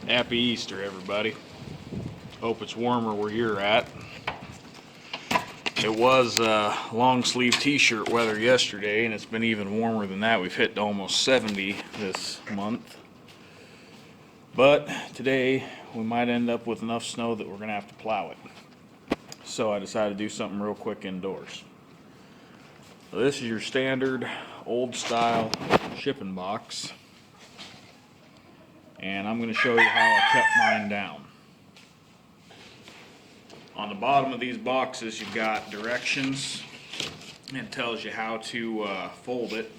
Happy Easter, everybody. Hope it's warmer where you're at. It was long sleeve t-shirt weather yesterday, and it's been even warmer than that. We've hit almost 70 this month. But today we might end up with enough snow that we're going to have to plow it. So I decided to do something real quick indoors. So this is your standard old style shipping box. And I'm going to show you how I cut mine down. On the bottom of these boxes you've got directions, and it tells you how to fold it.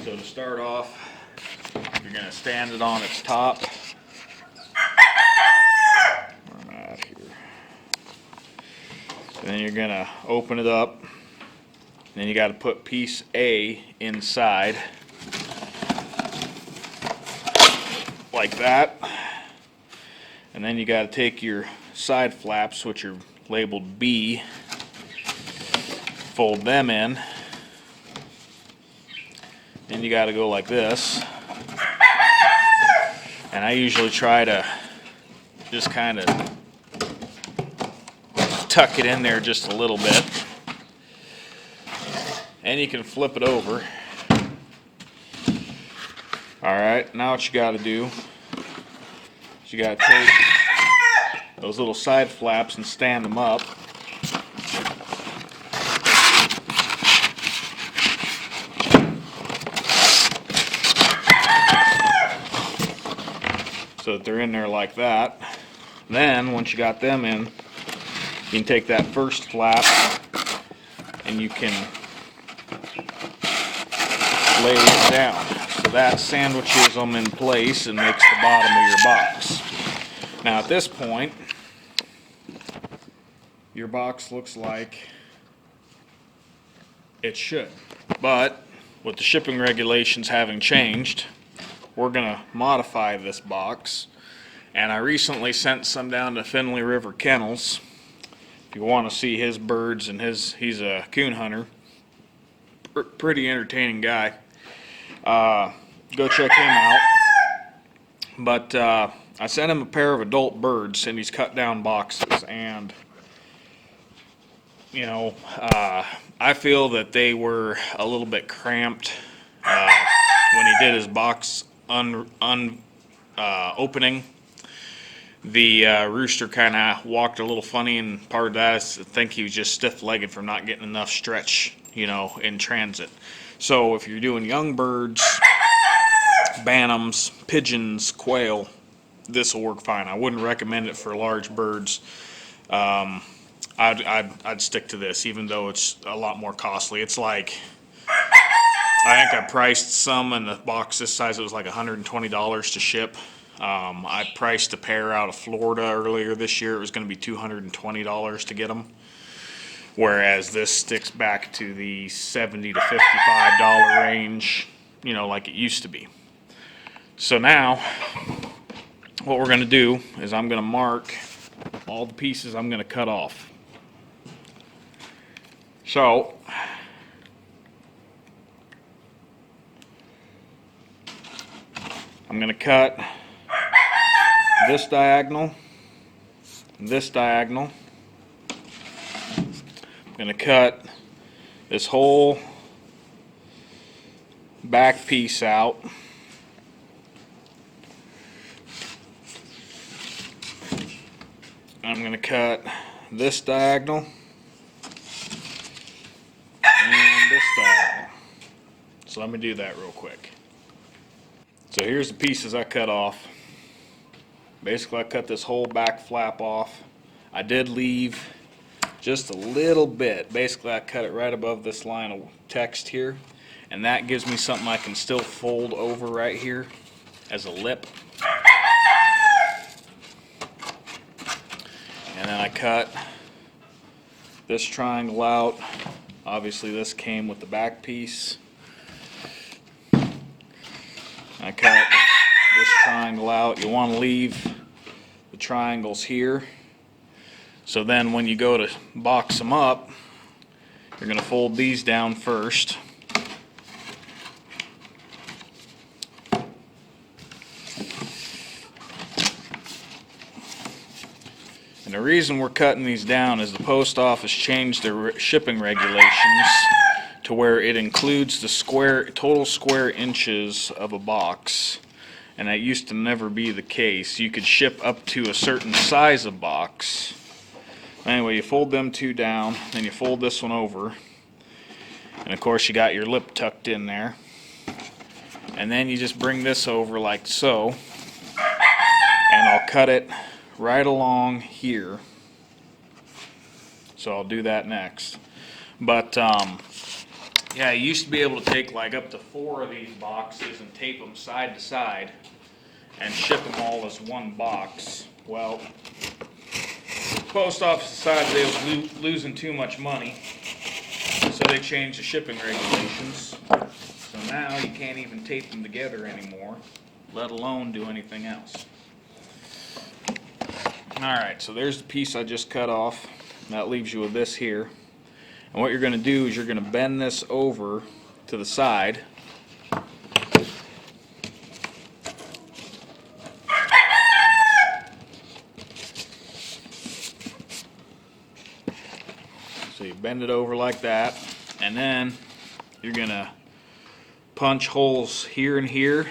So to start off, you're going to stand it on its top. And then you're going to open it up. And then you got to put piece A inside. Like that. And then you got to take your side flaps, which are labeled B, fold them in. Then you got to go like this. And I usually try to just kind of tuck it in there just a little bit. And you can flip it over. Alright, now what you got to do is you got to take those little side flaps and stand them up. So that they're in there like that. Then, once you got them in, you can take that first flap and you can lay it down. So that sandwiches them in place and makes the bottom of your box. Now at this point, your box looks like it should. But with the shipping regulations having changed, we're going to modify this box. And I recently sent some down to Finley River Kennels. If you want to see his birds, and he's a coon hunter, pretty entertaining guy. Go check him out. But I sent him a pair of adult birds in these cut down boxes, and you know, I feel that they were a little bit cramped when he did his box opening. The rooster kind of walked a little funny, and part of that is I think he was just stiff-legged from not getting enough stretch, you know, in transit. So if you're doing young birds, bantams, pigeons, quail, this will work fine. I wouldn't recommend it for large birds. I'd stick to this, even though it's a lot more costly. It's like, I think I priced some in the box this size. It was like $120 to ship. I priced a pair out of Florida earlier this year. It was going to be $220 to get them. Whereas this sticks back to the $70 to $55 range, you know, like it used to be. So now, what we're going to do is I'm going to mark all the pieces I'm going to cut off. So, I'm going to cut this diagonal, this diagonal. I'm going to cut this whole back piece out. I'm going to cut this diagonal and this diagonal. So let me do that real quick. So here's the pieces I cut off. Basically I cut this whole back flap off. I did leave just a little bit. Basically I cut it right above this line of text here, and that gives me something I can still fold over right here as a lip. And then I cut this triangle out. Obviously this came with the back piece. I cut this triangle out. You want to leave the triangles here. So then when you go to box them up, you're going to fold these down first. And the reason we're cutting these down is the post office changed their shipping regulations to where it includes the total square inches of a box. And that used to never be the case. You could ship up to a certain size of box. Anyway, you fold them two down, then you fold this one over. And of course you got your lip tucked in there. And then you just bring this over like so. And I'll cut it right along here. So I'll do that next. But yeah, you used to be able to take like up to 4 of these boxes and tape them side to side and ship them all as one box. Well, the post office decided they was losing too much money, so they changed the shipping regulations. So now you can't even tape them together anymore, let alone do anything else. Alright, so there's the piece I just cut off. That leaves you with this here. And what you're going to do is you're going to bend this over to the side. So you bend it over like that, and then you're going to punch holes here and here.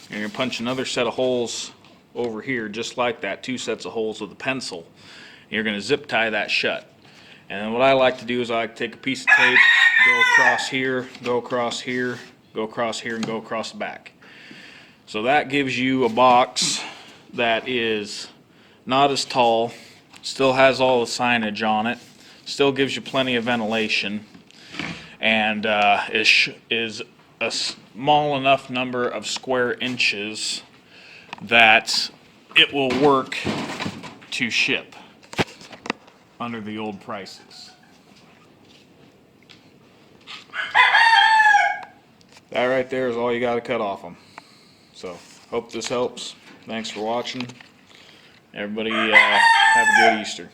You're going to punch another set of holes over here, just like that, 2 sets of holes with a pencil. You're going to zip tie that shut. And then what I like to do is I like to take a piece of tape, go across here, go across here, go across here, and go across the back. So that gives you a box that is not as tall, still has all the signage on it, still gives you plenty of ventilation, and is a small enough number of square inches that it will work to ship under the old prices. That right there is all you got to cut off them. So, hope this helps. Thanks for watching. Everybody have a good Easter.